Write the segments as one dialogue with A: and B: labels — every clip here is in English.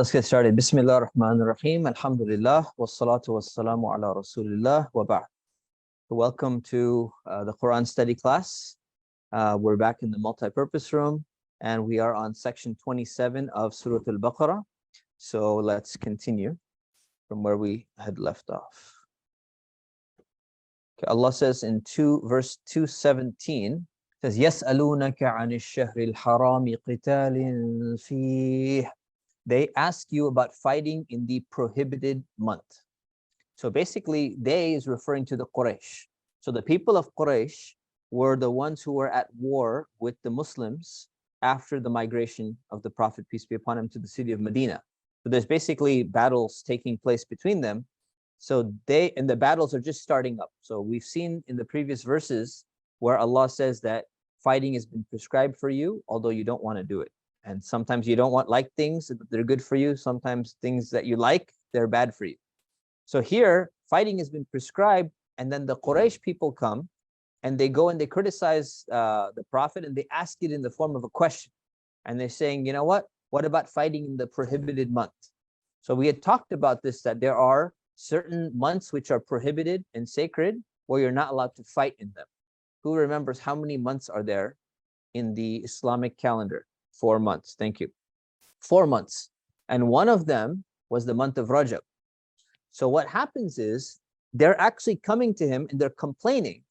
A: let's get started. Bismillah ar-Rahman ar-Rahim. Alhamdulillah. Wassalatu wassalamu ala Rasulillah wa ba'd. Welcome to the Quran study class. We're back in the multi-purpose room and we are on section 27 of Surah Al-Baqarah. So let's continue from where we had left off. Okay, Allah says in verse 217, it says, يَسْأَلُونَكَ عَنِ الشَّهْرِ الْحَرَامِ قِتَالٍ فِيهِ. They ask you about fighting in the prohibited month. So basically, they is referring to the Quraysh. So the people of Quraysh were the ones who were at war with the Muslims after the migration of the Prophet, peace be upon him, to the city of Medina. So there's basically battles taking place between them. So and the battles are just starting up. So we've seen in the previous verses where Allah says that fighting has been prescribed for you, although you don't want to do it. And sometimes you don't like things that they're good for you. Sometimes things that you like, they're bad for you. So here, fighting has been prescribed, and then the Quraysh people come, and they go and they criticize the Prophet, and they ask it in the form of a question. And they're saying, you know what? What about fighting in the prohibited month? So we had talked about this, that there are certain months which are prohibited and sacred, where you're not allowed to fight in them. Who remembers how many months are there in the Islamic calendar? 4 months. Thank you. 4 months. And one of them was the month of Rajab. So what happens is they're actually coming to him and they're complaining.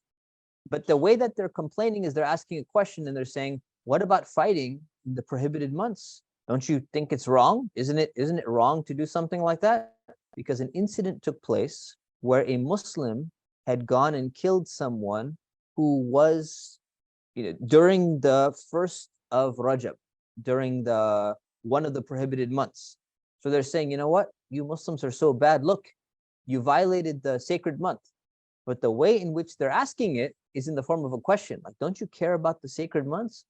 A: But the way that they're complaining is they're asking a question and they're saying, what about fighting in the prohibited months? Don't you think it's wrong? Isn't it wrong to do something like that? Because an incident took place where a Muslim had gone and killed someone who was, during the first of Rajab, during one of the prohibited months. So they're saying, you know what? You Muslims are so bad. Look, you violated the sacred month. But the way in which they're asking it is in the form of a question. Like, don't you care about the sacred months?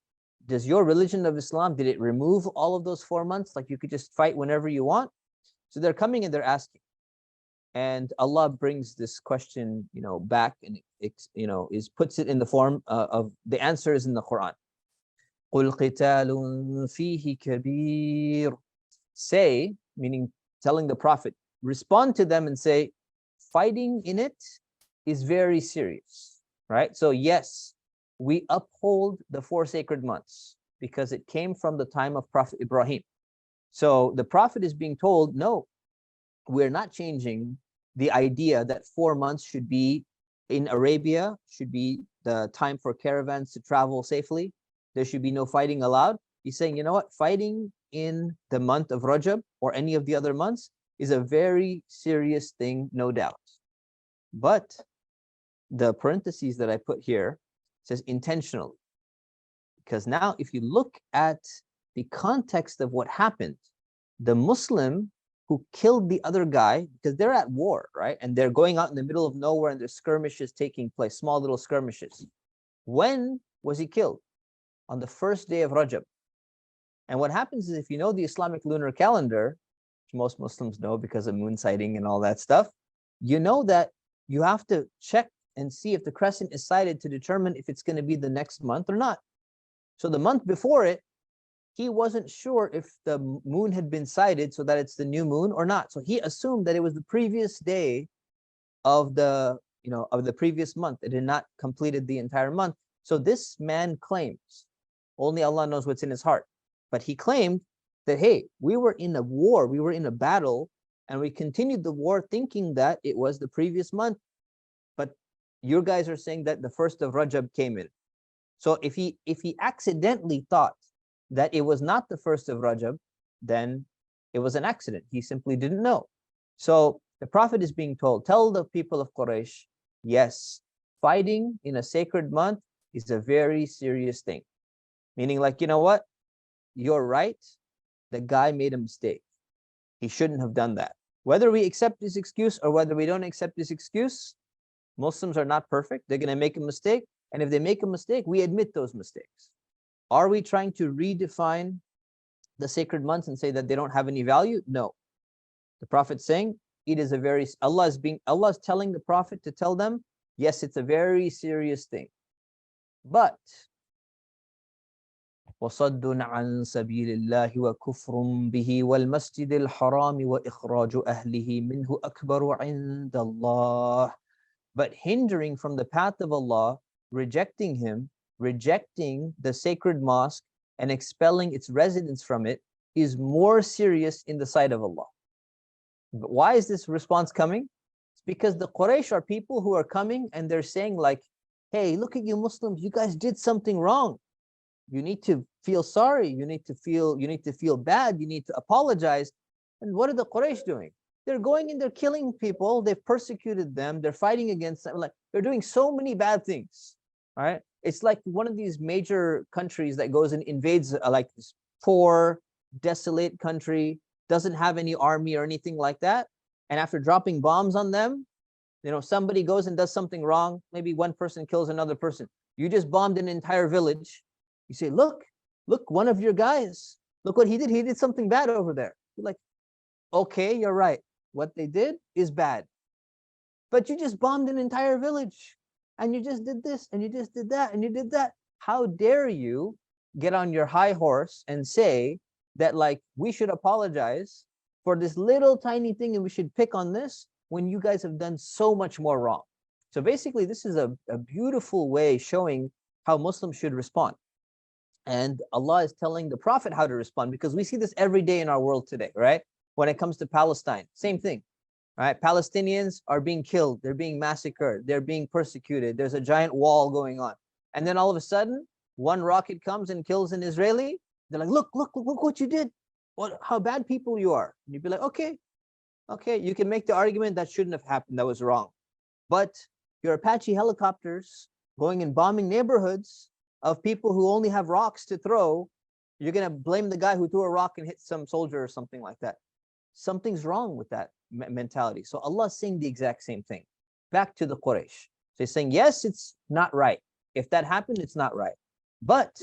A: Does your religion of Islam, did it remove all of those 4 months? Like you could just fight whenever you want? So they're coming and they're asking. And Allah brings this question, back and puts it in the form of the answer is in the Quran. قُلْ قِتَالٌ فِيهِ كَبِيرٌ. Say, meaning telling the Prophet, respond to them and say, fighting in it is very serious, right? So yes, we uphold the 4 sacred months because it came from the time of Prophet Ibrahim. So the Prophet is being told, no, we're not changing the idea that 4 months should be in Arabia, should be the time for caravans to travel safely. There should be no fighting allowed. He's saying, you know what? Fighting in the month of Rajab or any of the other months is a very serious thing, no doubt. But the parentheses that I put here says intentionally. Because now if you look at the context of what happened, the Muslim who killed the other guy, because they're at war, right? And they're going out in the middle of nowhere and there's skirmishes taking place, small little skirmishes. When was he killed? On the first day of Rajab. And what happens is, if you know the Islamic lunar calendar, which most Muslims know because of moon sighting and all that stuff, you know that you have to check and see if the crescent is sighted to determine if it's going to be the next month or not. So the month before it, he wasn't sure if the moon had been sighted so that it's the new moon or not. So he assumed that it was the previous day of the previous month. It had not completed the entire month. So this man claims, only Allah knows what's in his heart, but he claimed that, hey, we were in a war, we were in a battle, and we continued the war thinking that it was the previous month. But you guys are saying that the first of Rajab came in. So if he accidentally thought that it was not the first of Rajab, then it was an accident. He simply didn't know. So the Prophet is being told, tell the people of Quraysh, yes, fighting in a sacred month is a very serious thing. Meaning, like, you know what? You're right. The guy made a mistake. He shouldn't have done that. Whether we accept this excuse or whether we don't accept this excuse, Muslims are not perfect. They're going to make a mistake. And if they make a mistake, we admit those mistakes. Are we trying to redefine the sacred months and say that they don't have any value? No. The Prophet's saying it is Allah is telling the Prophet to tell them, yes, it's a very serious thing. But وَصَدٌّ عَنْ سَبِيلِ اللَّهِ وَكُفْرٌ بِهِ وَالْمَسْجِدِ الْحَرَامِ وَإِخْرَاجُ أَهْلِهِ مِنْهُ أَكْبَرُ عِنْدَ اللَّهِ. But hindering from the path of Allah, rejecting Him, rejecting the sacred mosque, and expelling its residents from it is more serious in the sight of Allah. But why is this response coming? It's because the Quraysh are people who are coming and they're saying like, hey, look at you Muslims, you guys did something wrong. You need to feel sorry. You need to feel bad. You need to apologize. And what are the Quraysh doing? They're going and they're killing people. They've persecuted them. They're fighting against them. Like they're doing so many bad things. All right. It's like one of these major countries that goes and invades like this poor, desolate country, doesn't have any army or anything like that. And after dropping bombs on them, somebody goes and does something wrong. Maybe one person kills another person. You just bombed an entire village. You say, look, one of your guys, look what he did. He did something bad over there. You're like, okay, you're right. What they did is bad. But you just bombed an entire village. And you just did this, and you just did that, and you did that. How dare you get on your high horse and say that like we should apologize for this little tiny thing and we should pick on this when you guys have done so much more wrong. So basically, this is a beautiful way showing how Muslims should respond. And Allah is telling the Prophet how to respond, because we see this every day in our world today, right? When it comes to Palestine, same thing, right? Palestinians are being killed. They're being massacred. They're being persecuted. There's a giant wall going on. And then all of a sudden, one rocket comes and kills an Israeli. They're like, look what you did. How bad people you are. And you'd be like, okay, you can make the argument that shouldn't have happened. That was wrong. But your Apache helicopters going and bombing neighborhoods of people who only have rocks to throw, you're going to blame the guy who threw a rock and hit some soldier or something like that. Something's wrong with that mentality. So Allah is saying the exact same thing. Back to the Quraysh. So He's saying, yes, it's not right. If that happened, it's not right. But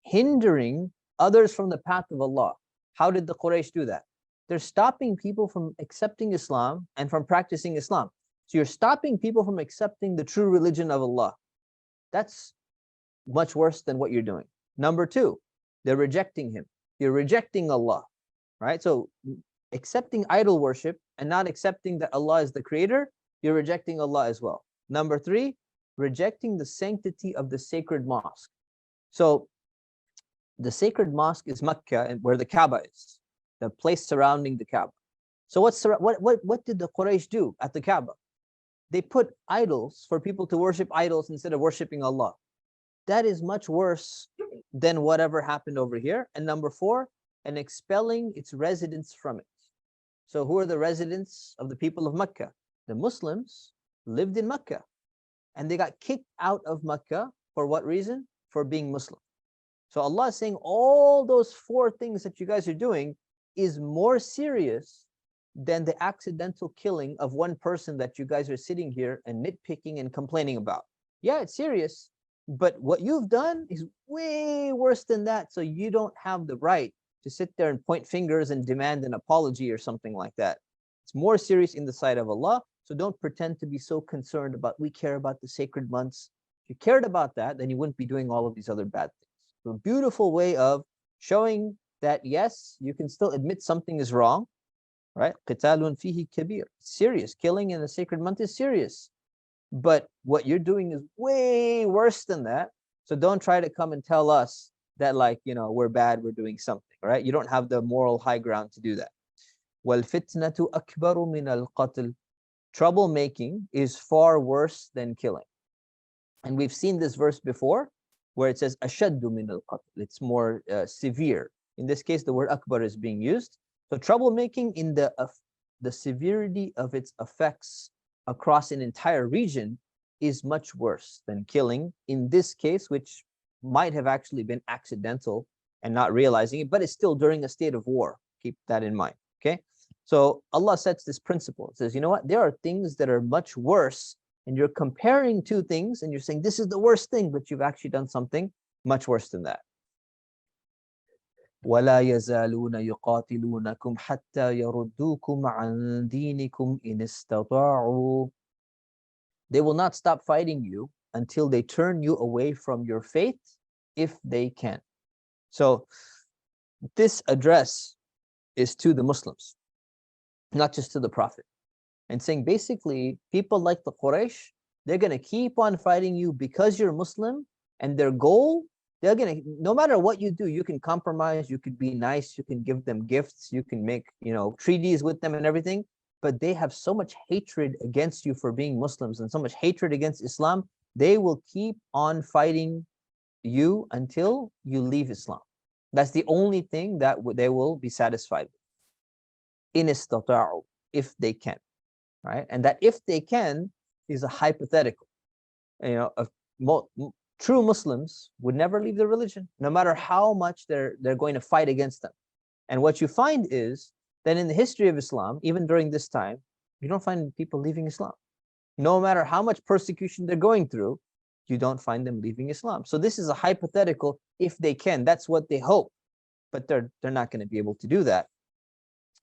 A: hindering others from the path of Allah. How did the Quraysh do that? They're stopping people from accepting Islam and from practicing Islam. So you're stopping people from accepting the true religion of Allah. That's much worse than what you're doing. Number two, they're rejecting Him. You're rejecting Allah, right? So accepting idol worship and not accepting that Allah is the creator, you're rejecting Allah as well. Number three, rejecting the sanctity of the sacred mosque. So the sacred mosque is Mecca, and where the Kaaba is, the place surrounding the Kaaba. So what did the Quraysh do at the Kaaba? They put idols for people to worship idols instead of worshiping Allah. That is much worse than whatever happened over here. And number four, and expelling its residents from it. So who are the residents of the people of Mecca? The Muslims lived in Mecca, and they got kicked out of Mecca for what reason? For being Muslim. So Allah is saying all those four things that you guys are doing is more serious than the accidental killing of one person that you guys are sitting here and nitpicking and complaining about. Yeah, it's serious, but what you've done is way worse than that. So you don't have the right to sit there and point fingers and demand an apology or something like that. It's more serious in the sight of Allah. So don't pretend to be so concerned about, we care about the sacred months. If you cared about that, then you wouldn't be doing all of these other bad things. So a beautiful way of showing that, yes, you can still admit something is wrong, right? Qitalun fihi kabir. Serious. Killing in the sacred month is serious. But what you're doing is way worse than that. So don't try to come and tell us that, like, we're bad, we're doing something, right? You don't have the moral high ground to do that. وَالْفِتْنَةُ أَكْبَرُ مِنَ الْقَتْلِ. Troublemaking is far worse than killing. And we've seen this verse before where it says أَشَدُّ مِنَ الْقَتْلِ. It's more severe. In this case, the word akbar is being used. So troublemaking in the severity of its effects across an entire region is much worse than killing in this case, which might have actually been accidental and not realizing it, but it's still during a state of war. Keep that in mind, okay? So Allah sets this principle. It says, you know what? There are things that are much worse, and you're comparing two things, and you're saying this is the worst thing, but you've actually done something much worse than that. وَلَا يَزَالُونَ يُقَاتِلُونَكُمْ حَتَّى يَرُدُّوكُمْ عَنْ دِينِكُمْ إِنِ اسْتَطَاعُوا. They will not stop fighting you until they turn you away from your faith, if they can. So this address is to the Muslims, not just to the Prophet, and saying basically people like the Quraysh, they're going to keep on fighting you because you're Muslim, and their goal, they're going to, no matter what you do, you can compromise, you could be nice, you can give them gifts, you can make, treaties with them and everything, but they have so much hatred against you for being Muslims and so much hatred against Islam, they will keep on fighting you until you leave Islam. That's the only thing that they will be satisfied with. In istata'u, if they can, right? And that if they can is a hypothetical. True Muslims would never leave their religion, no matter how much they're going to fight against them. And what you find is that in the history of Islam, even during this time, you don't find people leaving Islam. No matter how much persecution they're going through, you don't find them leaving Islam. So this is a hypothetical, if they can, that's what they hope, but they're not going to be able to do that.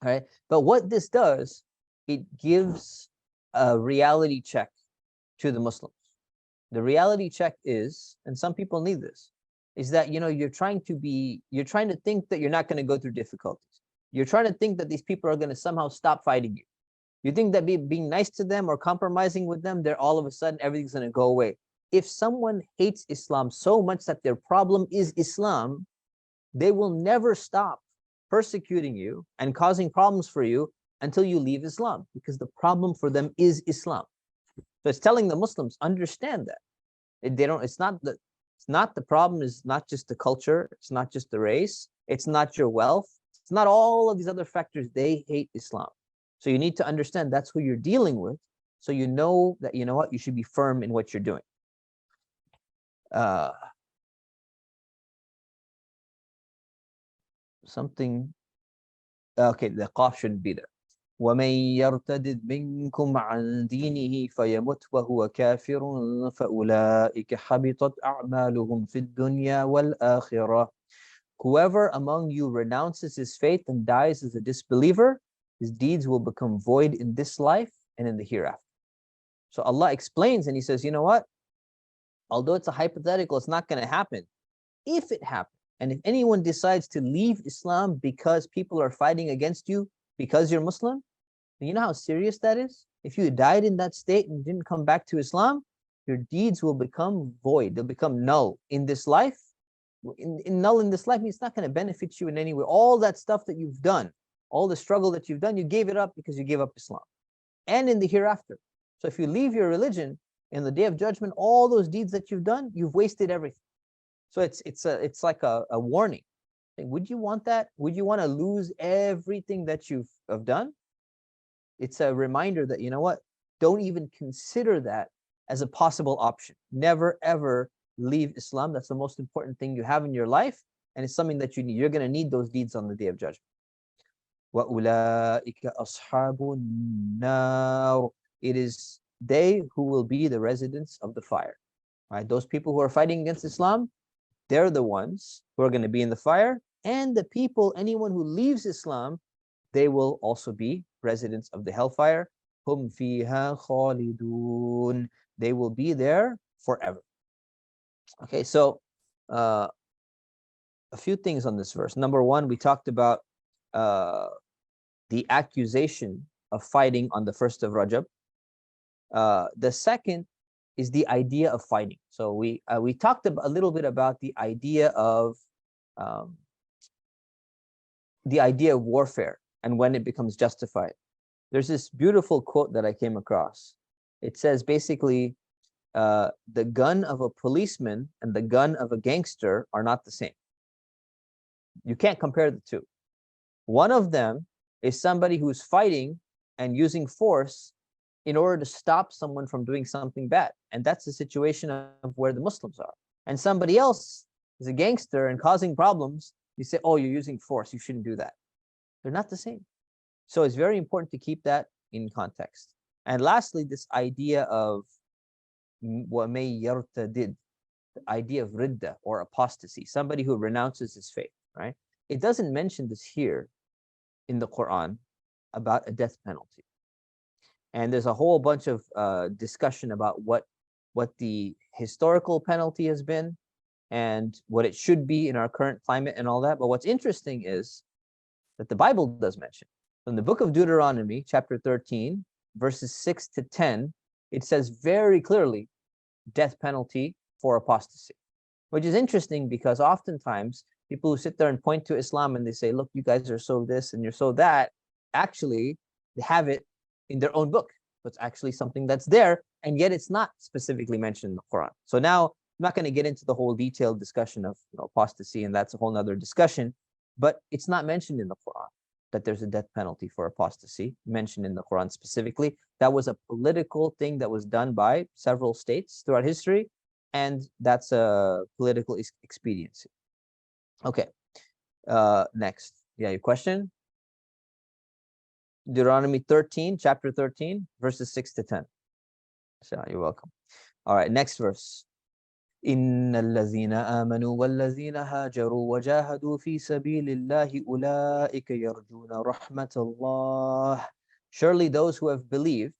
A: All right. But what this does, it gives a reality check to the Muslims. The reality check is, and some people need this, is that, you're trying to think that you're not going to go through difficulties. You're trying to think that these people are going to somehow stop fighting you. You think that being nice to them or compromising with them, they're all of a sudden everything's going to go away. If someone hates Islam so much that their problem is Islam, they will never stop persecuting you and causing problems for you until you leave Islam, because the problem for them is Islam. So it's telling the Muslims, understand that. It's not the problem is not just the culture, it's not just the race, it's not your wealth, it's not all of these other factors. They hate Islam. So you need to understand that's who you're dealing with. So you know that, you should be firm in what you're doing. Okay, the qaf shouldn't be there. وَمَن يَرْتَدِدْ مِنْكُمْ عَنْ دِينِهِ فَيَمُتْ وَهُوَ كَافِرٌ فَأُولَٰئِكَ حَبِطَتْ أَعْمَالُهُمْ فِي الدُّنْيَا وَالْآخِرَةِ. Whoever among you renounces his faith and dies as a disbeliever, his deeds will become void in this life and in the hereafter. So Allah explains, and He says, you know what? Although it's a hypothetical, it's not going to happen. If it happens, and if anyone decides to leave Islam because people are fighting against you because you're Muslim, you know how serious that is? If you died in that state and didn't come back to Islam, your deeds will become void. They'll become null in this life. Null in this life means it's not going to benefit you in any way. All that stuff that you've done, all the struggle that you've done, you gave it up because you gave up Islam. And in the hereafter. So if you leave your religion in the Day of Judgment, all those deeds that you've done, you've wasted everything. So it's like a warning. Would you want that? Would you want to lose everything that you've done? It's a reminder that, you know what? Don't even consider that as a possible option. Never, ever leave Islam. That's the most important thing you have in your life. And it's something that you need. You're going to need those deeds on the Day of Judgment. وَأُولَٰئِكَ أَصْحَابُ النَّارِ. It is they who will be the residents of the fire. Right? Those people who are fighting against Islam, they're the ones who are going to be in the fire. And the people, anyone who leaves Islam, they will also be residents of the hellfire. Hum fiha khalidun. They will be there forever. Okay, so a few things on this verse. Number one, we talked about the accusation of fighting on the 1st of Rajab. The second is the idea of fighting. So we talked a little bit about the idea of warfare and when it becomes justified. There's this beautiful quote that I came across. It says basically, the gun of a policeman and the gun of a gangster are not the same. You can't compare the two. One of them is somebody who's fighting and using force in order to stop someone from doing something bad. And that's the situation of where the Muslims are. And somebody else is a gangster and causing problems. You say, oh, you're using force. You shouldn't do that. They're not the same. So it's very important to keep that in context. And lastly, this idea of وَمَن يَرْتَدِدْ, the idea of ridda or apostasy, somebody who renounces his faith, right? It doesn't mention this here in the Quran about a death penalty. And there's a whole bunch of discussion about what the historical penalty has been and what it should be in our current climate and all that. But what's interesting is that the Bible does mention. In the book of Deuteronomy, chapter 13, verses 6 to 10, it says very clearly death penalty for apostasy, which is interesting because oftentimes people who sit there and point to Islam and they say, look, you guys are so this and you're so that, actually, they have it in their own book. So it's actually something that's there, and yet it's not specifically mentioned in the Quran. So now I'm not going to get into the whole detailed discussion of apostasy, and that's a whole nother discussion, but it's not mentioned in the Quran that there's a death penalty for apostasy mentioned in the Quran specifically. That was a political thing that was done by several states throughout history, and that's a political expediency. Okay, next. Yeah, your question? Deuteronomy 13, chapter 13, verses 6 to 10. So you're welcome. All right, next verse. إن الذين آمنوا والذين هاجروا وجاهدوا في سبيل الله أولئك يرجون رحمة الله. Surely those who have believed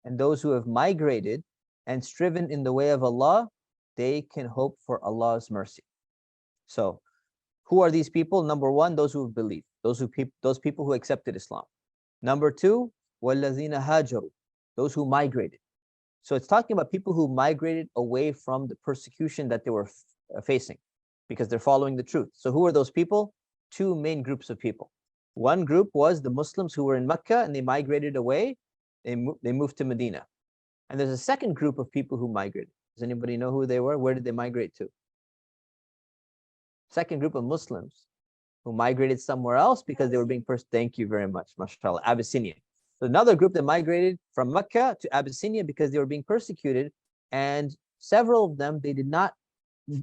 A: and those who have migrated and striven in the way of Allah, they can hope for Allah's mercy. So, who are these people? Number one, those who have believed, those people who accepted Islam. Number two, وَالَّذِينَ هَاجَرُوا, those who migrated. So it's talking about people who migrated away from the persecution that they were facing because they're following the truth. So who are those people? Two main groups of people. One group was the Muslims who were in Mecca and they migrated away. They moved to Medina. And there's a second group of people who migrated. Does anybody know who they were? Where did they migrate to? Second group of Muslims who migrated somewhere else because they were being persecuted. Thank you very much, mashallah. Abyssinia. So another group that migrated from Mecca to Abyssinia because they were being persecuted, and several of them, they did not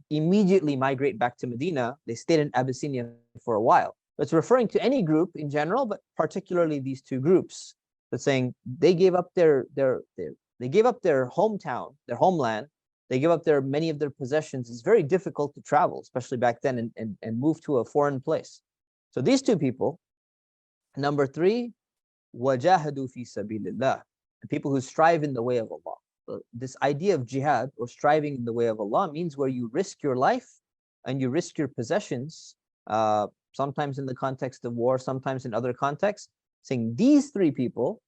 A: immediately migrate back to Medina. They stayed in Abyssinia for a while. It's referring to any group in general, but particularly these two groups. It's saying they gave up their hometown, their homeland. They give up many of their possessions. It's very difficult to travel, especially back then, and move to a foreign place. So these two people. Number three, وَجَاهَدُوا فِي سَبِيلِ اللَّهِ, people who strive in the way of Allah. So this idea of jihad or striving in the way of Allah means where you risk your life and you risk your possessions, sometimes in the context of war, sometimes in other contexts, saying these three people,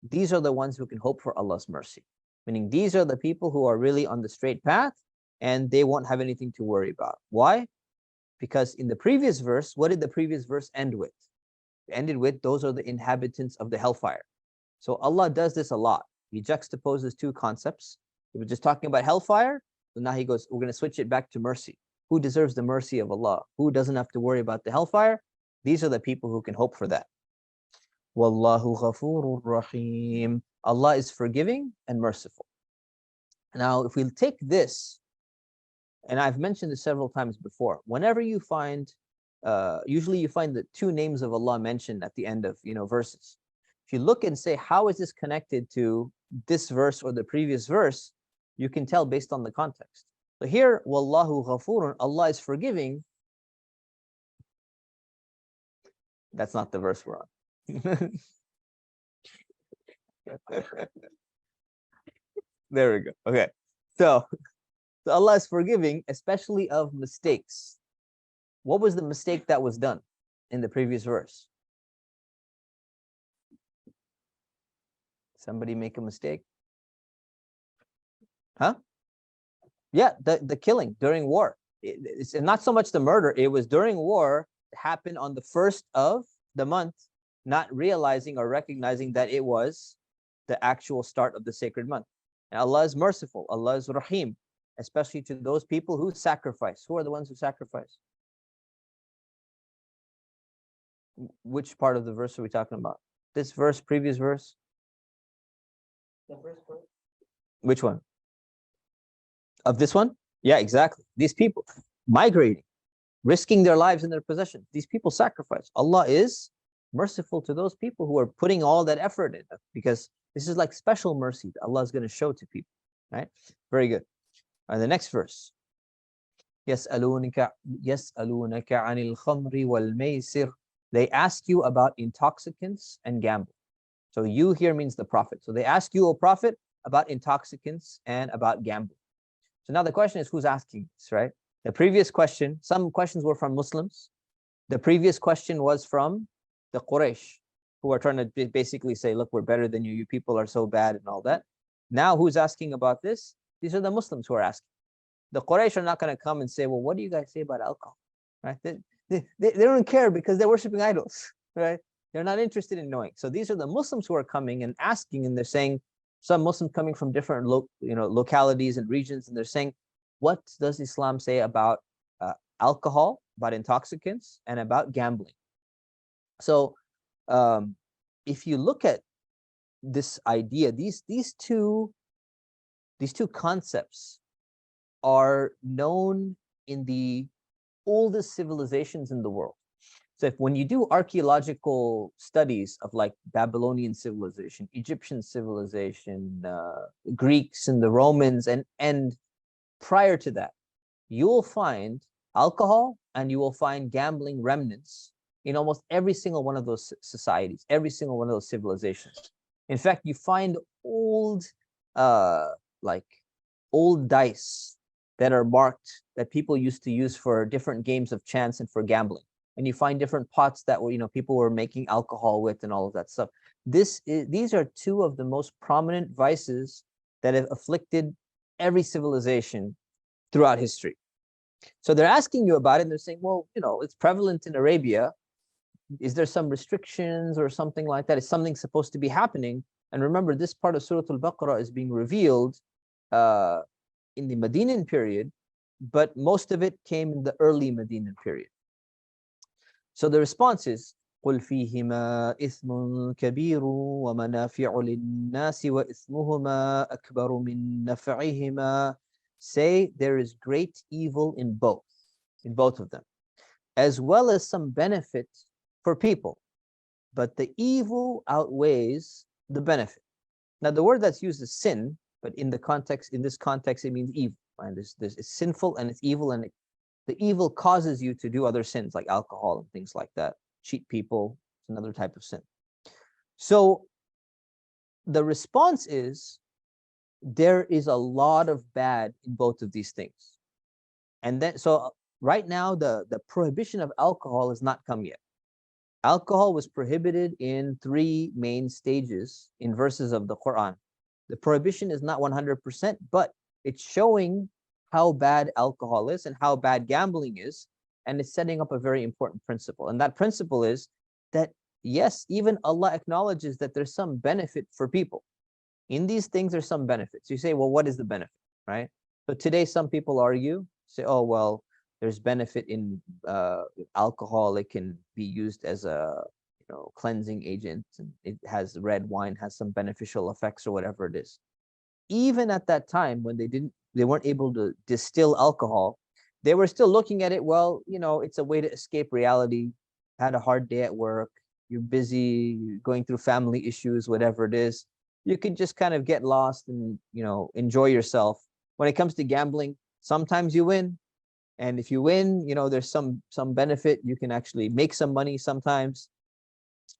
A: these are the ones who can hope for Allah's mercy. Meaning these are the people who are really on the straight path and they won't have anything to worry about. Why? Because in the previous verse, what did the previous verse end with? It ended with, those are the inhabitants of the hellfire. So Allah does this a lot. He juxtaposes two concepts. He was just talking about hellfire, so now he goes, we're going to switch it back to mercy. Who deserves the mercy of Allah? Who doesn't have to worry about the hellfire? These are the people who can hope for that. Wallahu ghafurur rahim. Allah is forgiving and merciful. Now, if we take this, and I've mentioned this several times before, whenever you find, usually you find the two names of Allah mentioned at the end of verses. If you look and say, how is this connected to this verse or the previous verse, you can tell based on the context. So here, Wallahu ghafurun, Allah is forgiving. That's not the verse we're on. There we go. Okay. So Allah is forgiving, especially of mistakes. What was the mistake that was done in the previous verse? Somebody make a mistake? Huh? Yeah, the killing during war. It's not so much the murder. It was during war. It happened on the first of the month, not realizing or recognizing that it was the actual start of the sacred month. And Allah is merciful. Allah is Rahim, especially to those people who sacrifice. Who are the ones who sacrifice? Which part of the verse are we talking about? This verse, previous verse? The first verse. Which one? Of this one? Yeah, exactly. These people migrating, risking their lives and their possessions. These people sacrifice. Allah is merciful to those people who are putting all that effort in, because this is like special mercy that Allah is going to show to people, right? Very good. The next verse. يَسْأَلُونَكَ عَنِ الْخَمْرِ وَالْمَيْسِرِ. They ask you about intoxicants and gambling. So you here means the Prophet. So they ask you, O Prophet, about intoxicants and about gambling. So now the question is, who's asking this, right? The previous question, some questions were from Muslims. The previous question was from the Quraysh, who are trying to basically say, look, we're better than you. You people are so bad and all that. Now, who's asking about this? These are the Muslims who are asking. The Quraysh are not going to come and say, well, what do you guys say about alcohol? Right? They don't care because they're worshiping idols, right? They're not interested in knowing. So these are the Muslims who are coming and asking, and they're saying, some Muslims coming from different localities and regions, and they're saying, what does Islam say about alcohol, about intoxicants, and about gambling? So if you look at this idea, these two concepts are known in the oldest civilizations in the world. So when you do archaeological studies of like Babylonian civilization, Egyptian civilization, Greeks and the Romans, and prior to that, you will find alcohol and you will find gambling remnants in almost every single one of those societies, every single one of those civilizations. In fact, you find old dice that are marked that people used to use for different games of chance and for gambling. And you find different pots that were, people were making alcohol with and all of that stuff. These are two of the most prominent vices that have afflicted every civilization throughout history. So they're asking you about it, and they're saying, well, it's prevalent in Arabia. Is there some restrictions or something like that? Is something supposed to be happening? And remember, this part of Surah Al-Baqarah is being revealed in the Medinan period, but most of it came in the early Medinan period. So the response is, قُلْ فِيهِمَا إِثْمٌ كَبِيرٌ وَمَنَافِعُ لِلنَّاسِ وَإِثْمُهُمَا أَكْبَرُ مِنْ نَفْعِهِمَا. Say there is great evil in both of them, as well as some benefit for people, but the evil outweighs the benefit. Now, the word that's used is sin, but in this context, it means evil. And it's sinful and it's evil, and the evil causes you to do other sins like alcohol and things like that. Cheat people, it's another type of sin. So the response is, there is a lot of bad in both of these things. And then, so right now, the prohibition of alcohol has not come yet. Alcohol was prohibited in 3 main stages in verses of the Quran. The prohibition is not 100%, but it's showing how bad alcohol is and how bad gambling is, and it's setting up a very important principle. And that principle is that, yes, even Allah acknowledges that there's some benefit for people. In these things, there's some benefits. You say, well, what is the benefit, right? So today, some people argue, say, oh, well, there's benefit in alcohol. It can be used as a cleansing agent, and it has red wine, has some beneficial effects or whatever it is. Even at that time, when they weren't able to distill alcohol, they were still looking at it, well, it's a way to escape reality. Had a hard day at work, you're busy, you're going through family issues, whatever it is. You can just kind of get lost and, enjoy yourself. When it comes to gambling, sometimes you win. And if you win, there's some benefit. You can actually make some money sometimes.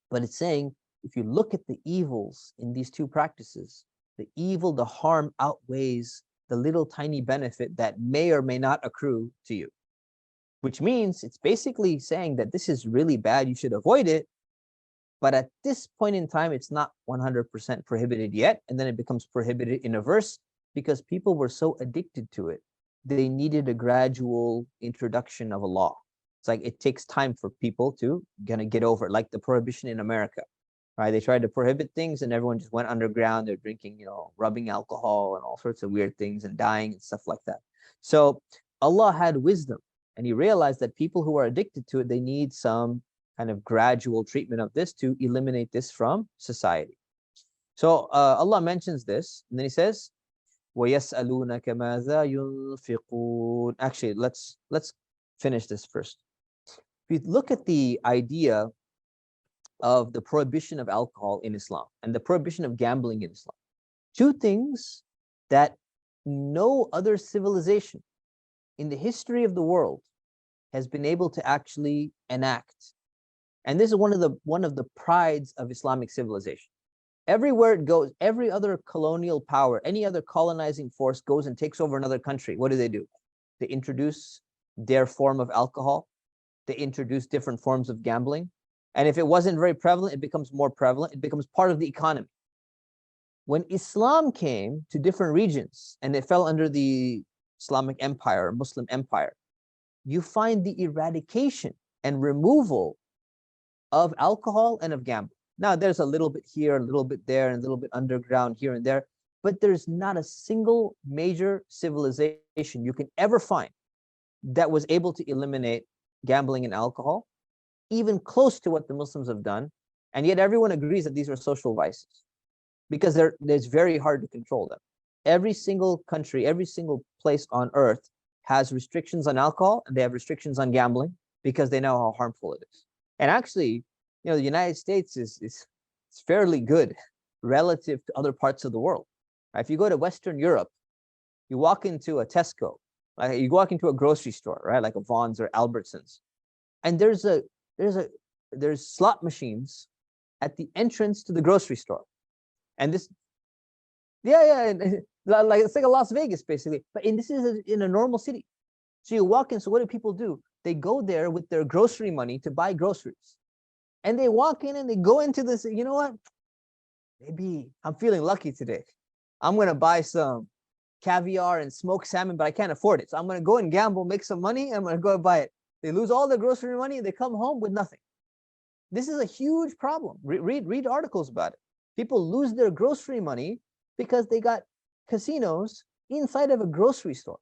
A: But it's saying, if you look at the evils in these two practices, the harm outweighs the little tiny benefit that may or may not accrue to you. Which means it's basically saying that this is really bad, you should avoid it. But at this point in time, it's not 100% prohibited yet. And then it becomes prohibited in a verse because people were so addicted to it. They needed a gradual introduction of a law. It's like it takes time for people to get over it, like the prohibition in America, right? They tried to prohibit things and everyone just went underground. They're drinking, rubbing alcohol and all sorts of weird things and dying and stuff like that. So Allah had wisdom, and he realized that people who are addicted to it, they need some kind of gradual treatment of this to eliminate this from society. So Allah mentions this, and then he says, وَيَسْأَلُونَكَ مَاذَا يُنْفِقُونَ. Actually, let's finish this first. If you look at the idea of the prohibition of alcohol in Islam and the prohibition of gambling in Islam, two things that no other civilization in the history of the world has been able to actually enact. And this is one of the prides of Islamic civilization. Everywhere it goes, every other colonial power, any other colonizing force goes and takes over another country. What do? They introduce their form of alcohol. They introduce different forms of gambling. And if it wasn't very prevalent, it becomes more prevalent. It becomes part of the economy. When Islam came to different regions and it fell under the Islamic Empire or Muslim Empire, you find the eradication and removal of alcohol and of gambling. Now, there's a little bit here, a little bit there, and a little bit underground here and there, but there's not a single major civilization you can ever find that was able to eliminate gambling and alcohol, even close to what the Muslims have done. And yet everyone agrees that these are social vices because it's very hard to control them. Every single country, every single place on earth has restrictions on alcohol, and they have restrictions on gambling because they know how harmful it is. And actually, the United States is fairly good relative to other parts of the world. If you go to Western Europe, you walk into a Tesco, like you walk into a grocery store, right, like a Vaughn's or Albertsons, and there's slot machines at the entrance to the grocery store, and this, like it's like a Las Vegas basically, but this is in a normal city. So you walk in. So what do people do? They go there with their grocery money to buy groceries, and they walk in and they go into this. You know what? Maybe I'm feeling lucky today. I'm gonna buy some caviar and smoked salmon, but I can't afford it. So I'm gonna go and gamble, make some money. I'm gonna go and buy it. They lose all their grocery money. They come home with nothing. This is a huge problem. Read articles about it. People lose their grocery money because they got casinos inside of a grocery store.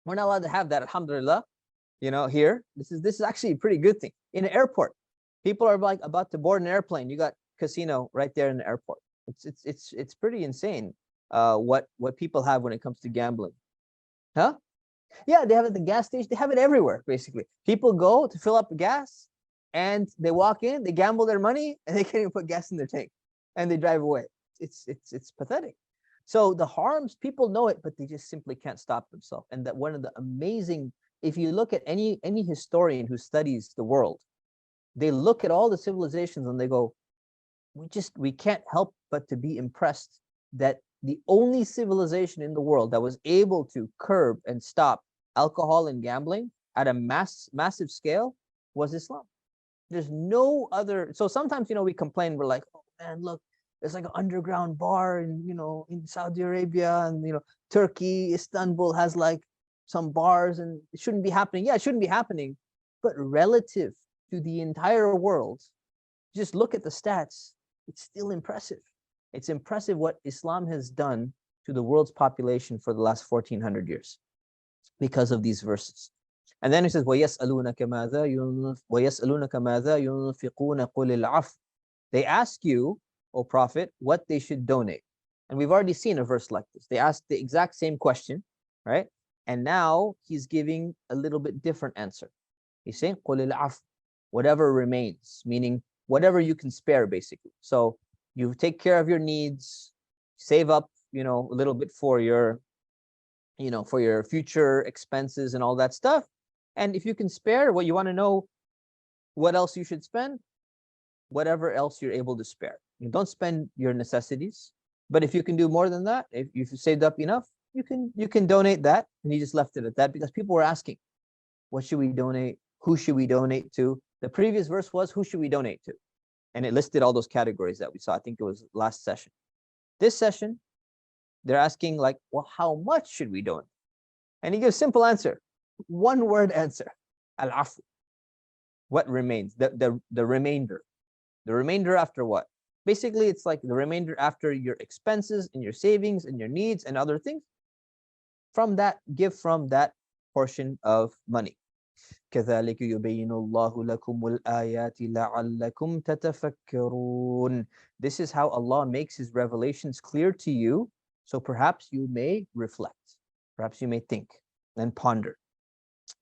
A: We're not allowed to have that, alhamdulillah. Here, this is actually a pretty good thing. In an airport, people are like about to board an airplane. You got casino right there in the airport. It's pretty insane what people have when it comes to gambling. Huh? Yeah, they have it at the gas station. They have it everywhere, basically. People go to fill up gas, and they walk in, they gamble their money, and they can't even put gas in their tank, and they drive away. It's pathetic. So the harms, people know it, but they just simply can't stop themselves. And that one of the amazing, if you look at any historian who studies the world, they look at all the civilizations and they go, we can't help but to be impressed that the only civilization in the world that was able to curb and stop alcohol and gambling at a massive scale was Islam. There's no other. So sometimes, we complain, we're like, oh man, look, there's like an underground bar in Saudi Arabia, and Turkey, Istanbul has like some bars, and it shouldn't be happening. Yeah, it shouldn't be happening. But relative to the entire world, just look at the stats, it's still impressive. It's impressive what Islam has done to the world's population for the last 1400 years because of these verses. And then it says, وَيَسْأَلُونَكَ مَاذَا يُنْفِقُونَ قُلِ الْعَفْوَ. They ask you, O Prophet, what they should donate. And we've already seen a verse like this. They asked the exact same question, right? And now he's giving a little bit different answer. He's saying, قُلِ الْعَفْوَ, whatever remains, meaning whatever you can spare, basically. So you take care of your needs, save up, a little bit for your future expenses and all that stuff. And if you can spare what you want to know, what else you should spend, whatever else you're able to spare. You don't spend your necessities, but if you can do more than that, if you've saved up enough, you can donate that. And he just left it at that because people were asking, what should we donate? Who should we donate to? The previous verse was, who should we donate to? And it listed all those categories that we saw. I think it was last session. This session, they're asking like, well, how much should we donate? And he gives simple answer, one word answer, al-afu. What remains? The remainder. The remainder after what? Basically, it's like the remainder after your expenses and your savings and your needs and other things. From that, give from that portion of money. كذلك يبين الله لكم الآيات لعلكم تتفكرون. This is how Allah makes His revelations clear to you, so perhaps you may reflect, perhaps you may think and ponder.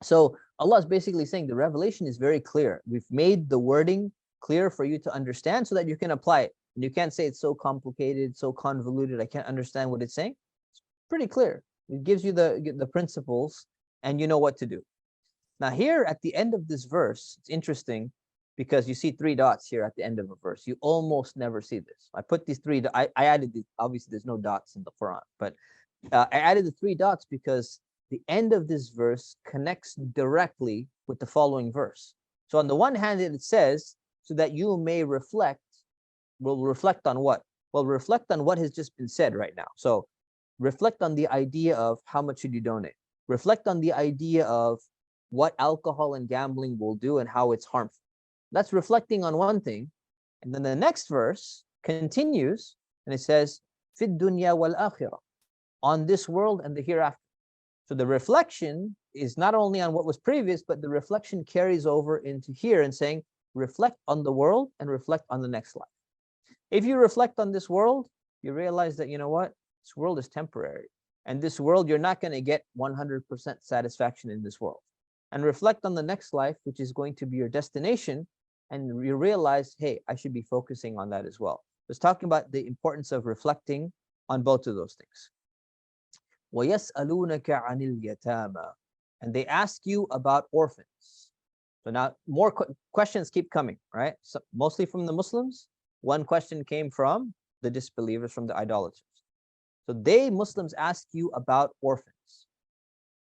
A: So Allah is basically saying the revelation is very clear. We've made the wording clear for you to understand so that you can apply it. And you can't say it's so complicated, so convoluted, I can't understand what it's saying. It's pretty clear. It gives you the principles and you know what to do. Now here at the end of this verse, it's interesting because you see 3 dots here at the end of a verse. You almost never see this. I put these 3, I added these, obviously there's no dots in the Quran, but I added the 3 dots because the end of this verse connects directly with the following verse. So on the one hand, it says, so that you may reflect. We'll reflect on what? Well, reflect on what has just been said right now. So reflect on the idea of how much should you donate. Reflect on the idea of what alcohol and gambling will do and how it's harmful. That's reflecting on one thing. And then the next verse continues and it says, Fid dunya wal akhirah, on this world and the hereafter. So the reflection is not only on what was previous, but the reflection carries over into here and saying, reflect on the world and reflect on the next life. If you reflect on this world, you realize that, you know what, this world is temporary. And this world, you're not going to get 100% satisfaction in this world. And reflect on the next life, which is going to be your destination. And you realize, hey, I should be focusing on that as well. It's talking about the importance of reflecting on both of those things. وَيَسْأَلُونَكَ عَنِ الْيَتَامَى, and they ask you about orphans. So now more questions keep coming, right? So mostly from the Muslims. One question came from the disbelievers, from the idolaters. So they, Muslims, ask you about orphans.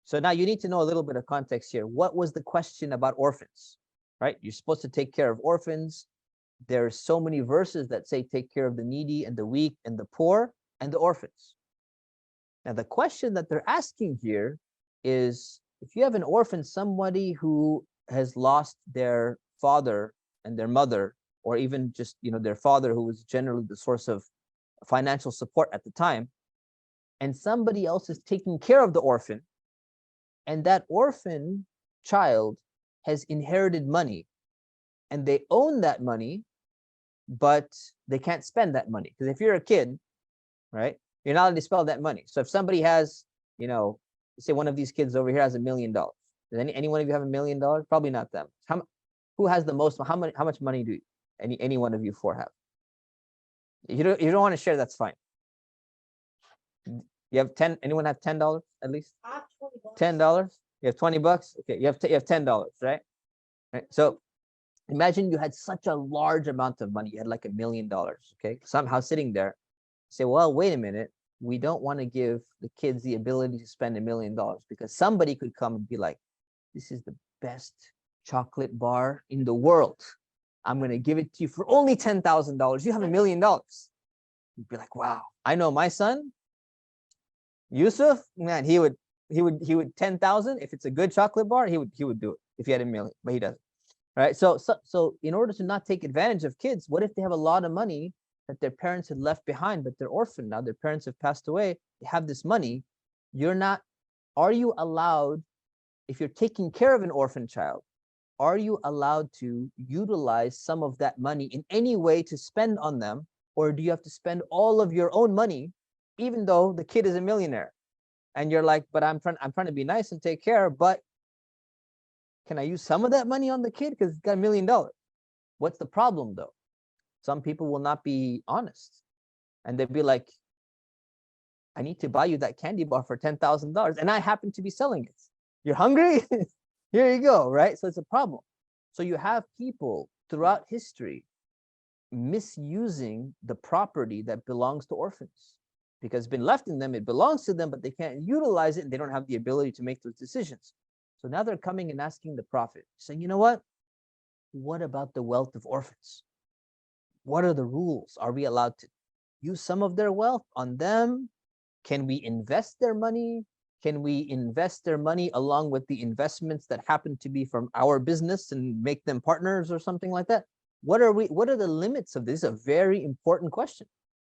A: So now you need to know a little bit of context here. What was the question about orphans, right? You're supposed to take care of orphans. There are so many verses that say take care of the needy and the weak and the poor and the orphans. Now, the question that they're asking here is, if you have an orphan, somebody who has lost their father and their mother, or even just, their father, who was generally the source of financial support at the time, and somebody else is taking care of the orphan, and that orphan child has inherited money, and they own that money, but they can't spend that money. Because if you're a kid, right, you're not allowed to spend that money. So if somebody has, say one of these kids over here has $1 million. Does any one of you have $1 million? Probably not them. Who has the most? How much money do any one of you four have? You don't want to share, that's fine. You have 10, anyone have $10 at least? I have $20. $10? You have $20? Okay, you have $10, right? So imagine you had such a large amount of money. You had like $1 million, okay? Somehow sitting there, say, well, wait a minute. We don't want to give the kids the ability to spend $1 million, because somebody could come and be like, this is the best chocolate bar in the world. I'm going to give it to you for only $10,000. You have $1 million. You'd be like, wow. I know my son, Yusuf, man, he would 10,000. If it's a good chocolate bar, he would do it if he had $1 million, but he doesn't. Right? So in order to not take advantage of kids, what if they have a lot of money that their parents had left behind, but they're orphaned now, their parents have passed away, they have this money. Are you allowed, if you're taking care of an orphan child, are you allowed to utilize some of that money in any way to spend on them? Or do you have to spend all of your own money, even though the kid is a millionaire? And you're like, but I'm trying to be nice and take care, but can I use some of that money on the kid because he's got $1 million? What's the problem though? Some people will not be honest, and they'll be like, I need to buy you that candy bar for $10,000 and I happen to be selling it. You're hungry? Here you go, right? So it's a problem. So you have people throughout history misusing the property that belongs to orphans, because it's been left in them, it belongs to them, but they can't utilize it and they don't have the ability to make those decisions. So now they're coming and asking the Prophet, saying, you know what about the wealth of orphans? What are the rules? Are we allowed to use some of their wealth on them? Can we invest their money? Can we invest their money along with the investments that happen to be from our business and make them partners or something like that? What are the limits of this? This is a very important question,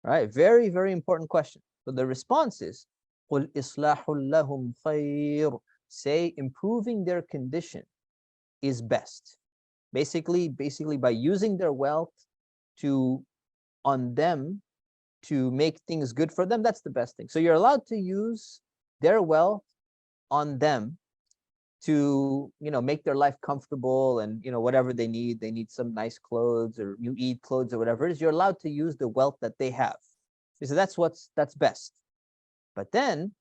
A: right? Very, very important question. So the response is, قُلْ إِصْلَاحُ لَهُمْ خَيْرٌ. Say improving their condition is best. Basically by using their wealth on them to make things good for them, that's the best thing. So you're allowed to use their wealth on them to, make their life comfortable and, whatever they need some nice clothes or new Eid clothes or whatever it is. You're allowed to use the wealth that they have. So that's best. But then,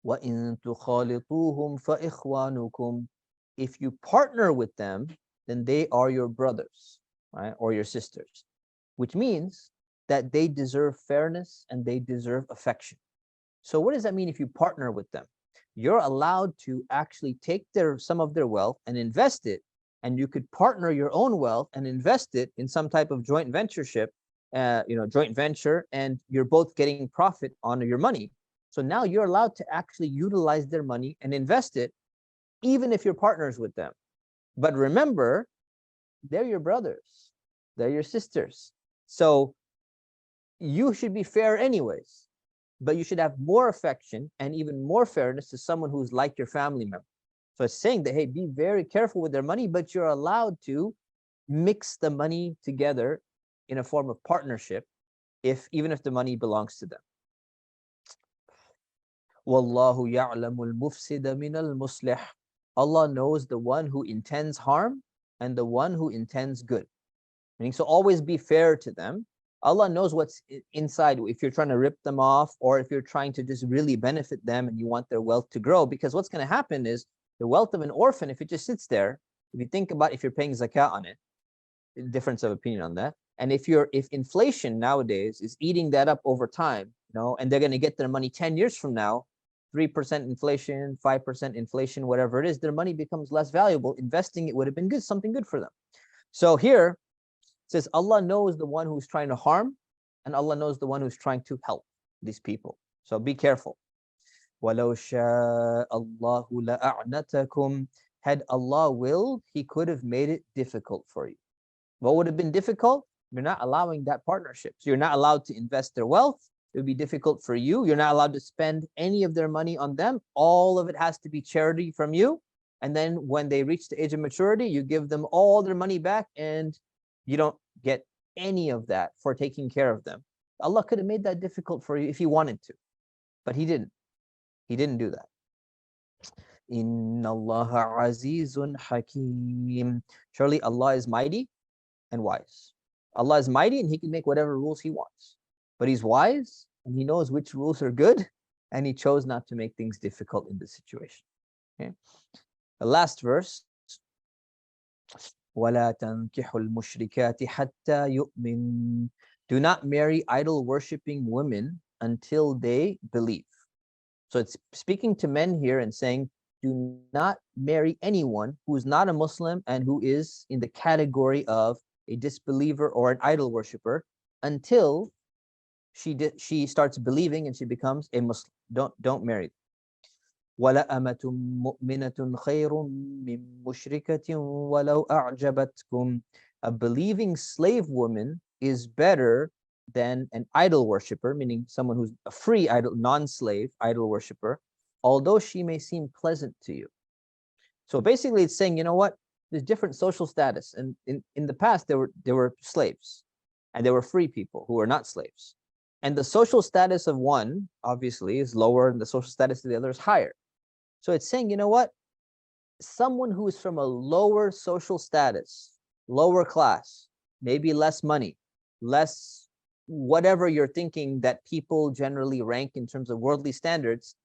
A: وَإِن تُخَالِطُوهُمْ فَإِخْوَانُكُمْ. If you partner with them, then they are your brothers, right? Or your sisters, which means that they deserve fairness and they deserve affection. So what does that mean if you partner with them? you're allowed to actually take some of their wealth and invest it, and you could partner your own wealth and invest it in some type of joint ventureship, joint venture, and you're both getting profit on your money. So now you're allowed to actually utilize their money and invest it, even if you're partners with them. But remember, they're your brothers, they're your sisters. So you should be fair anyways, but you should have more affection and even more fairness to someone who's like your family member. So it's saying that, hey, be very careful with their money, but you're allowed to mix the money together in a form of partnership, even if the money belongs to them. Wallahu ya'lamul mufsida minal muslih. Allah knows the one who intends harm and the one who intends good. Meaning, so always be fair to them. Allah knows what's inside, if you're trying to rip them off or if you're trying to just really benefit them and you want their wealth to grow. Because what's going to happen is the wealth of an orphan, if it just sits there, if you think about if you're paying zakah on it, difference of opinion on that. And if inflation nowadays is eating that up over time, and they're going to get their money 10 years from now, 3% inflation, 5% inflation, whatever it is, their money becomes less valuable. Investing it would have been good, something good for them. So here it says Allah knows the one who's trying to harm, and Allah knows the one who's trying to help these people. So be careful. وَلَوْ شَاءَ اللَّهُ لَأَعْنَتَكُمْ. Had Allah willed, He could have made it difficult for you. What would have been difficult? You're not allowing that partnership. So you're not allowed to invest their wealth. It would be difficult for you. You're not allowed to spend any of their money on them. All of it has to be charity from you. And then when they reach the age of maturity, you give them all their money back and you don't get any of that for taking care of them. Allah could have made that difficult for you if He wanted to, but He didn't. He didn't do that. Inna Allaha azizun hakim. Surely Allah is mighty and wise. Allah is mighty and He can make whatever rules He wants. But He's wise and He knows which rules are good, and He chose not to make things difficult in this situation. Okay. The last verse. وَلَا تَنْكِحُ الْمُشْرِكَاتِ حَتَّى يُؤْمِنْ. Do not marry idol-worshipping women until they believe. So it's speaking to men here and saying, do not marry anyone who is not a Muslim and who is in the category of a disbeliever or an idol worshiper until she starts believing and she becomes a Muslim. Don't marry. وَلَأَمَةٌ مُؤْمِنَةٌ خَيْرٌ مِّن مُشْرِكَةٍ وَلَوْ أَعْجَبَتْكُمْ. A believing slave woman is better than an idol worshiper, meaning someone who's a free idol, non-slave idol worshiper, although she may seem pleasant to you. So basically it's saying, you know what? There's different social status. And in the past, there were slaves and there were free people who were not slaves. And the social status of one, obviously, is lower and the social status of the other is higher. So it's saying, you know what? Someone who is from a lower social status, lower class, maybe less money, less whatever you're thinking that people generally rank in terms of worldly standards,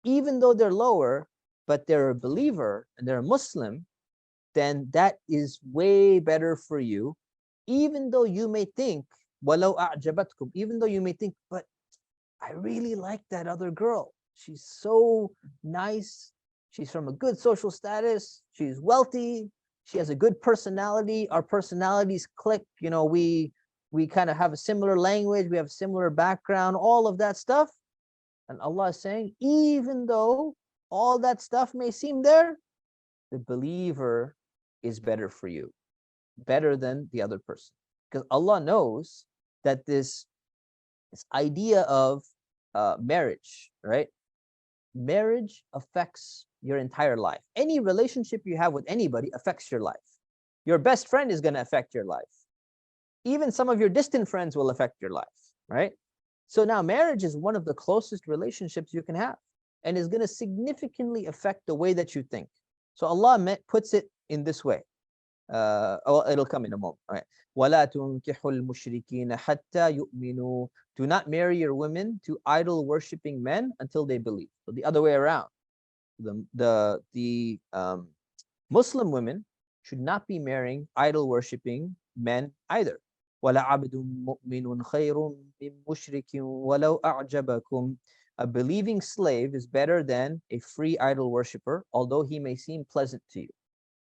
A: even though they're lower, but they're a believer and they're a Muslim, then that is way better for you, even though you may think, وَلَوْ أَعْجَبَتْكُمْ, even though you may think, but I really like that other girl. She's so nice. She's from a good social status. She's wealthy. She has a good personality. Our personalities click. We kind of have a similar language. We have a similar background, all of that stuff. And Allah is saying, even though all that stuff may seem there, the believer is better for you, better than the other person. Because Allah knows that this idea of marriage, right? Marriage affects your entire life. Any relationship you have with anybody affects your life. Your best friend is going to affect your life. Even some of your distant friends will affect your life, right? So now marriage is one of the closest relationships you can have and is going to significantly affect the way that you think. So Allah puts it in this way. It'll come in a moment. All right. وَلَا تُنْكِحُوا الْمُشْرِكِينَ حَتَّى يُؤْمِنُوا. Do not marry your women to idol-worshipping men until they believe. So the other way around. The Muslim women should not be marrying idol-worshipping men either. وَلَعَبْدٌ مُؤْمِنٌ خَيْرٌ مِّن مُشْرِكٍ وَلَوْ أَعْجَبَكُمْ. a believing slave is better than a free idol worshiper, although he may seem pleasant to you.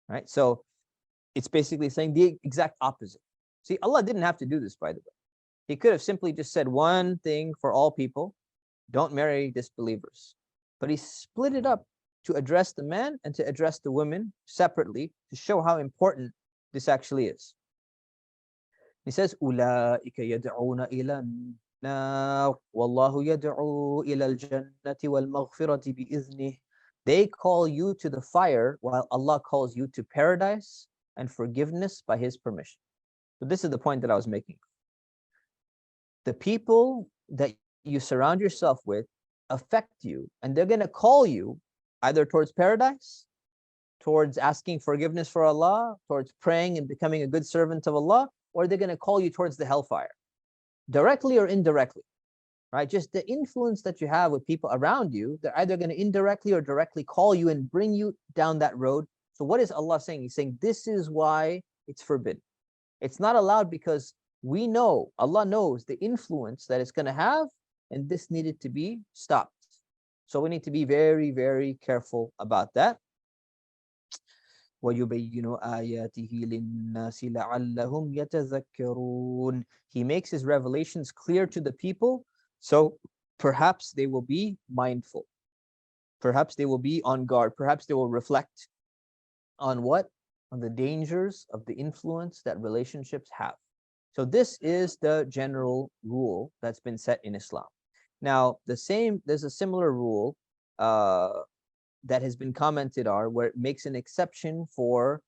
A: Right? So it's basically saying the exact opposite. See, Allah didn't have to do this, by the way. He could have simply just said one thing for all people: don't marry disbelievers. But he split it up to address the men and to address the women separately to show how important this actually is. He says, أُولَٰئِكَ يَدْعُونَ إِلَى النَّارِ وَاللَّهُ يَدْعُو إِلَى الْجَنَّةِ وَالْمَغْفِرَةِ بِإِذْنِهِ. They call you to the fire while Allah calls you to paradise and forgiveness by His permission. So this is the point that I was making. The people that you surround yourself with affect you, and they're going to call you either towards paradise, towards asking forgiveness for Allah, towards praying and becoming a good servant of Allah, or they're going to call you towards the hellfire, directly or indirectly, right? Just the influence that you have with people around you, they're either going to indirectly or directly call you and bring you down that road. So what is Allah saying? He's saying this is why it's forbidden. It's not allowed because we know, Allah knows the influence that it's going to have, and this needed to be stopped. So we need to be very, very careful about that. وَيُبَيِّنُ آيَاتِهِ لِلنَّاسِ لَعَلَّهُمْ يَتَذَكَّرُونَ. He makes his revelations clear to the people, so perhaps they will be mindful. Perhaps they will be on guard. Perhaps they will reflect on what? On the dangers of the influence that relationships have. So this is the general rule that's been set in Islam. Now, there's a similar rule that has been commented on where it makes an exception for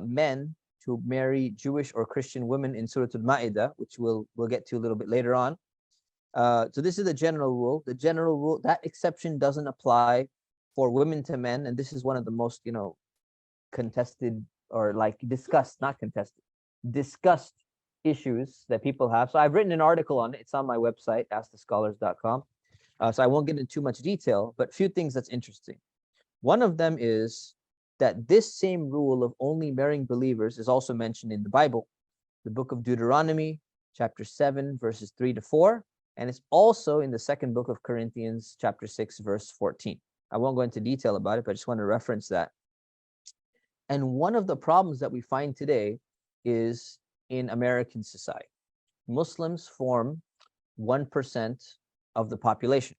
A: men to marry Jewish or Christian women in Surah Al-Ma'idah, which we'll get to a little bit later on. So this is the general rule. The general rule, that exception doesn't apply for women to men, and this is one of the most, contested or like discussed, not contested, discussed issues that people have. So I've written an article on it. It's on my website, askthescholars.com. So I won't get into too much detail, but a few things that's interesting. One of them is that this same rule of only marrying believers is also mentioned in the Bible, the book of Deuteronomy, chapter 7, verses 3 to 4. And it's also in the second book of Corinthians, chapter 6, verse 14. I won't go into detail about it, but I just want to reference that. And one of the problems that we find today is in American society. Muslims form 1% of the population.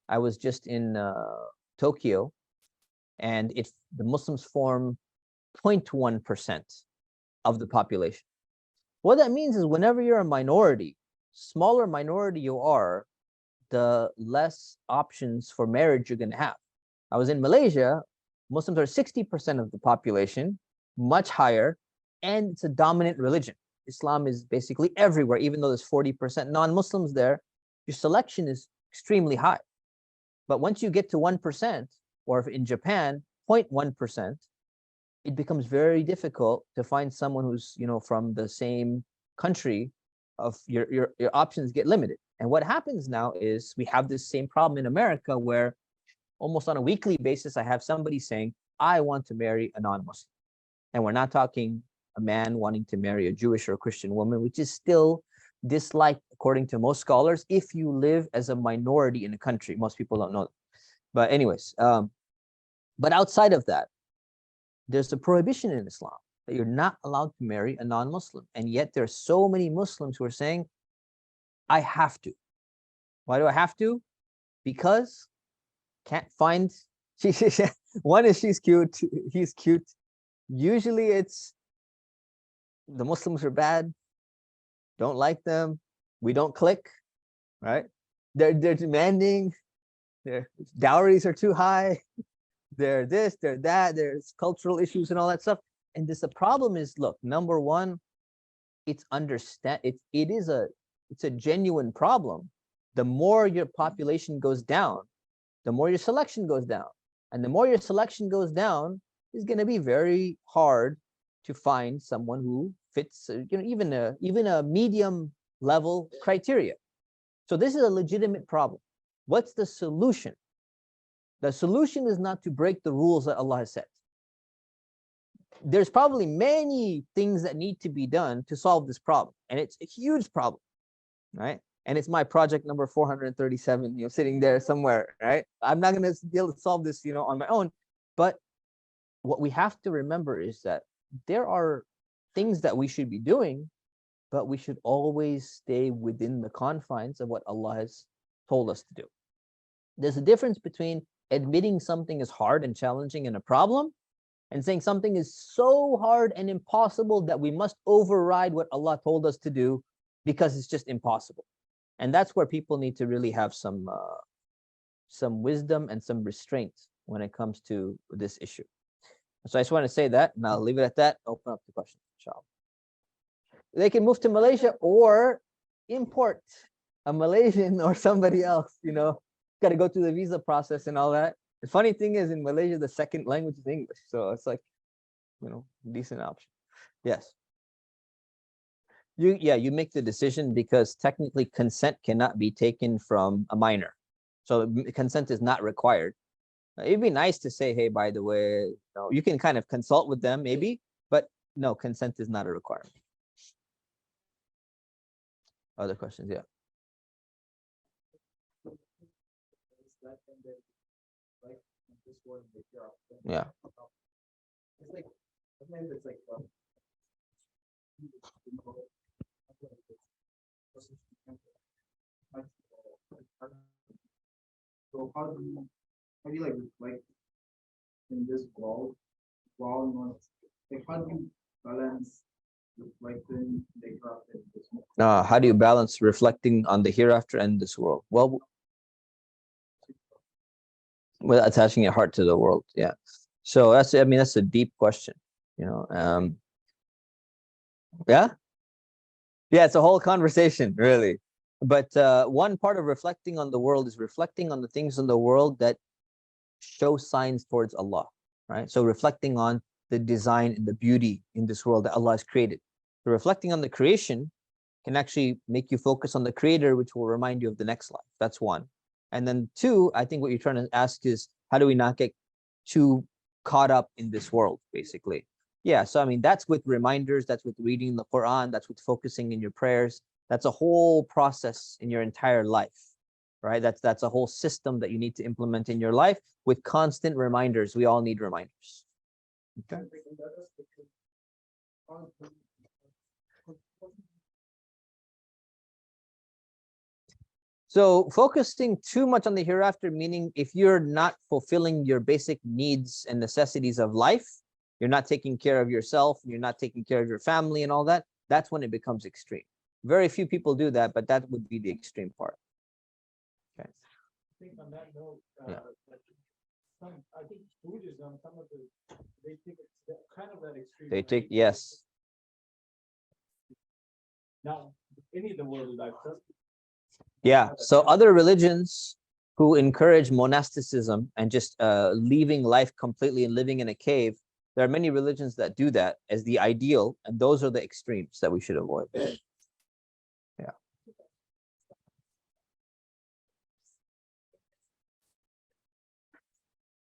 A: I was just in Tokyo, and the Muslims form 0.1% of the population. What that means is whenever you're a minority, smaller minority you are, the less options for marriage you're going to have. I was in Malaysia. Muslims are 60% of the population, much higher, and it's a dominant religion. Islam is basically everywhere, even though there's 40% non-Muslims there, your selection is extremely high. But once you get to 1%, or if in Japan, 0.1%, it becomes very difficult to find someone who's, from the same country. Of your options get limited. And what happens now is we have this same problem in America where almost on a weekly basis, I have somebody saying, I want to marry a non-Muslim. And we're not talking a man wanting to marry a Jewish or a Christian woman, which is still disliked according to most scholars if you live as a minority in a country. Most people don't know that. But anyways, but outside of that, there's a prohibition in Islam that you're not allowed to marry a non-Muslim. And yet there are so many Muslims who are saying, I have to. Why do I have to? Because can't find, one is she's cute, he's cute. Usually it's the Muslims are bad, don't like them, we don't click, right? They're demanding, their dowries are too high, they're this, they're that, there's cultural issues and all that stuff. And the problem is, look, number one, it's a genuine problem. The more your population goes down, the more your selection goes down. And the more your selection goes down, it's going to be very hard to find someone who fits, even a medium level criteria. So this is a legitimate problem. What's the solution? The solution is not to break the rules that Allah has set. There's probably many things that need to be done to solve this problem, and it's a huge problem, right? and it's my project number 437, sitting there somewhere, right? I'm not going to be able to solve this, on my own. But what we have to remember is that there are things that we should be doing, but we should always stay within the confines of what Allah has told us to do. There's a difference between admitting something is hard and challenging and a problem, and saying something is so hard and impossible that we must override what Allah told us to do because it's just impossible. And that's where people need to really have some wisdom and some restraint when it comes to this issue. So I just want to say that, and I'll leave it at that. Open up the questions, inshallah. They can move to Malaysia or import a Malaysian or somebody else, got to go through the visa process and all that. The funny thing is, in Malaysia, the second language is English. So it's like, decent option. Yes. You make the decision because technically consent cannot be taken from a minor. So consent is not required. It'd be nice to say, hey, by the way, you can kind of consult with them maybe, but no, consent is not a requirement. Other questions? Yeah. Yeah.
B: So how do you like in this world, not like how do you balance reflecting the craft in this world?
A: How do you balance reflecting on the hereafter and this world? Well, attaching your heart to the world. Yeah. So that's a deep question. Yeah. Yeah, it's a whole conversation, really. But one part of reflecting on the world is reflecting on the things in the world that show signs towards Allah, right? So reflecting on the design and the beauty in this world that Allah has created. So reflecting on the creation can actually make you focus on the creator, which will remind you of the next life. That's one. And then two, I think what you're trying to ask is, how do we not get too caught up in this world, basically? Yeah, so that's with reminders, that's with reading the Quran, that's with focusing in your prayers. That's a whole process in your entire life, right? That's a whole system that you need to implement in your life with constant reminders. We all need reminders. Okay. So focusing too much on the hereafter, meaning if you're not fulfilling your basic needs and necessities of life, you're not taking care of yourself, you're not taking care of your family and all that, that's when it becomes extreme. Very few people do that, but that would be the extreme part. Okay.
B: I think on that note, I think Buddhism, they take it kind of that extreme.
A: They take, yes.
B: Now, any of the worldly life does.
A: Yeah, so other religions who encourage monasticism and just leaving life completely and living in a cave, there are many religions that do that as the ideal, and those are the extremes that we should avoid. Yeah.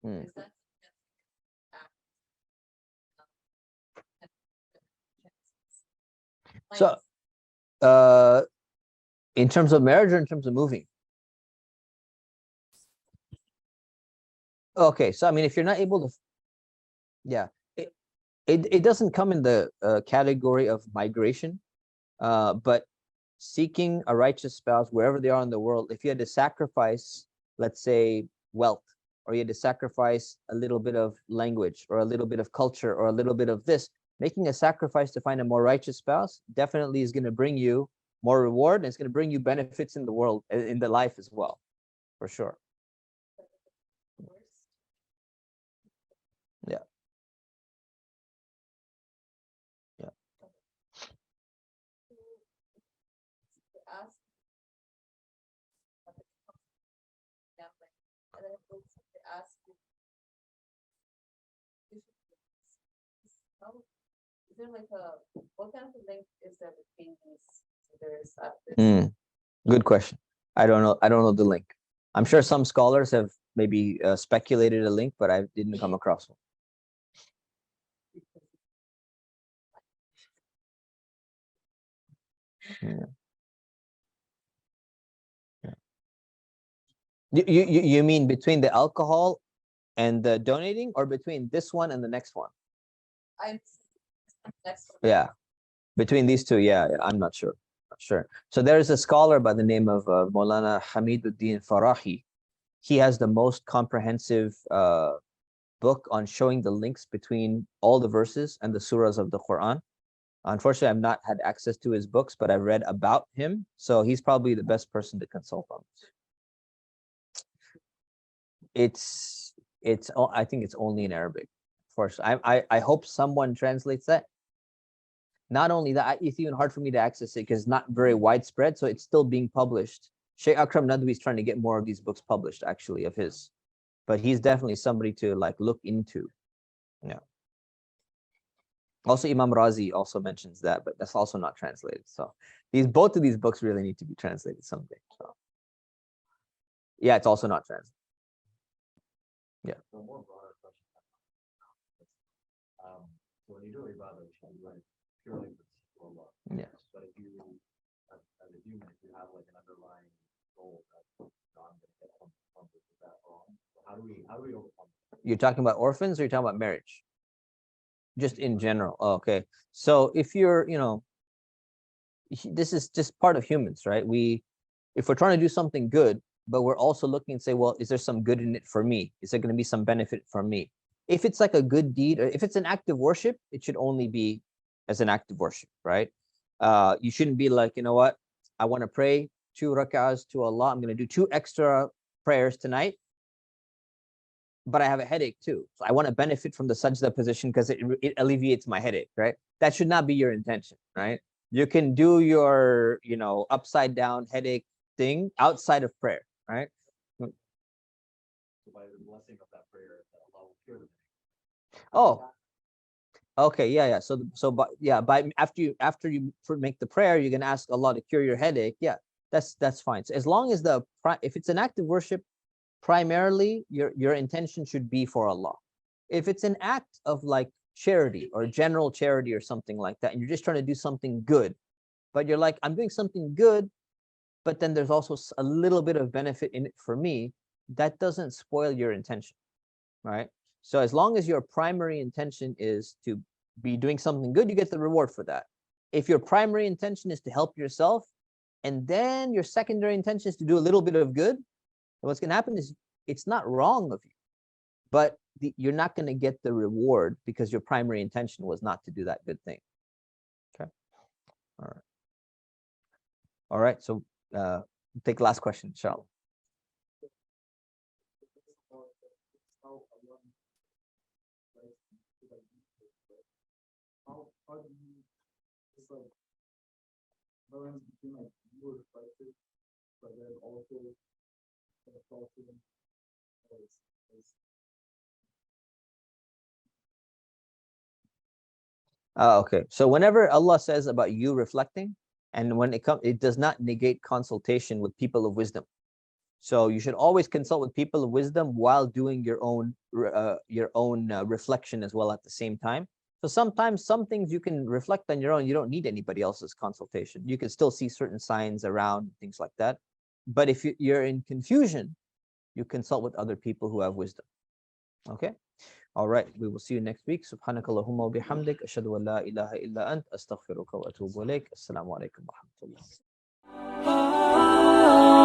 A: Hmm. So, in terms of marriage or in terms of moving? Okay, so if you're not able to, yeah, it doesn't come in the category of migration, but seeking a righteous spouse wherever they are in the world. If you had to sacrifice, let's say, wealth, or you had to sacrifice a little bit of language or a little bit of culture or a little bit of this, making a sacrifice to find a more righteous spouse definitely is going to bring you more reward, and it's going to bring you benefits in the world, in the life as well, for sure. Yeah. Yeah.
C: Is there what kind of link is there between these?
A: Good question. I don't know the link. I'm sure some scholars have maybe speculated a link, but I didn't come across one. Yeah. You mean between the alcohol and the donating, or between this one and the next one?
C: I'm next one.
A: Yeah, between these two, yeah, I'm not sure. Not sure. So there's a scholar by the name of Maulana Hamiduddin Farahi. He has the most comprehensive book on showing the links between all the verses and the surahs of the Quran. Unfortunately, I've not had access to his books, but I've read about him. So he's probably the best person to consult on. I think it's only in Arabic. Of course, I hope someone translates that. Not only that, it's even hard for me to access it because it's not very widespread. So it's still being published. Sheikh Akram Nadwi is trying to get more of these books published, actually, of his. But he's definitely somebody to like look into. Yeah. Also, Imam Razi also mentions that, but that's also not translated. So both of these books really need to be translated someday. So yeah, it's also not translated. Yeah.
D: So more broader question. So when you do ibadah, you should do it purely for Allah.
A: Yes.
D: But if you, as a human, if you have like an underlying goal that I'm going to get from this, is that wrong? So how do we overcome that?
A: You're talking about orphans, or you're talking about marriage? Just in general. Oh, okay. So if you're, this is just part of humans, right? If we're trying to do something good, but we're also looking and say, well, is there some good in it for me? Is there going to be some benefit for me? If it's like a good deed, or if it's an act of worship, it should only be as an act of worship, right? You shouldn't be like, you know what? I want to pray 2 rak'ahs to Allah. I'm going to do 2 extra prayers tonight, but I have a headache too. So I want to benefit from the sajda position because it alleviates my headache, right? That should not be your intention, right? You can do your, upside down headache thing outside of prayer, right?
D: So by the blessing of that prayer, that Allah will cure the headache.
A: Oh, okay, yeah. By after you make the prayer, you're gonna ask Allah to cure your headache. Yeah, that's fine. So as long as if it's an act of worship, primarily your intention should be for Allah. If it's an act of like charity or general charity or something like that, and you're just trying to do something good, but you're like, I'm doing something good, but then there's also a little bit of benefit in it for me, that doesn't spoil your intention, right? So as long as your primary intention is to be doing something good, you get the reward for that. If your primary intention is to help yourself, and then your secondary intention is to do a little bit of good, what's going to happen is it's not wrong of you, but you're not going to get the reward because your primary intention was not to do that good thing. Okay. All right. So take the last question, inshallah.
B: How do you just like balance between like your reflective, but then also assaulting
A: Okay. So whenever Allah says about you reflecting, and when it does not negate consultation with people of wisdom. So you should always consult with people of wisdom while doing your own reflection as well at the same time. So sometimes some things you can reflect on your own. You don't need anybody else's consultation. You can still see certain signs around, things like that. But if you're in confusion, you consult with other people who have wisdom. Okay. All right. We will see you next week. Subhanakallahumma wa bihamdik. Ashhadu an la ilaha illa ant. Astaghfiruka wa atubu ilaik. Assalamu alaikum wa rahmatullah.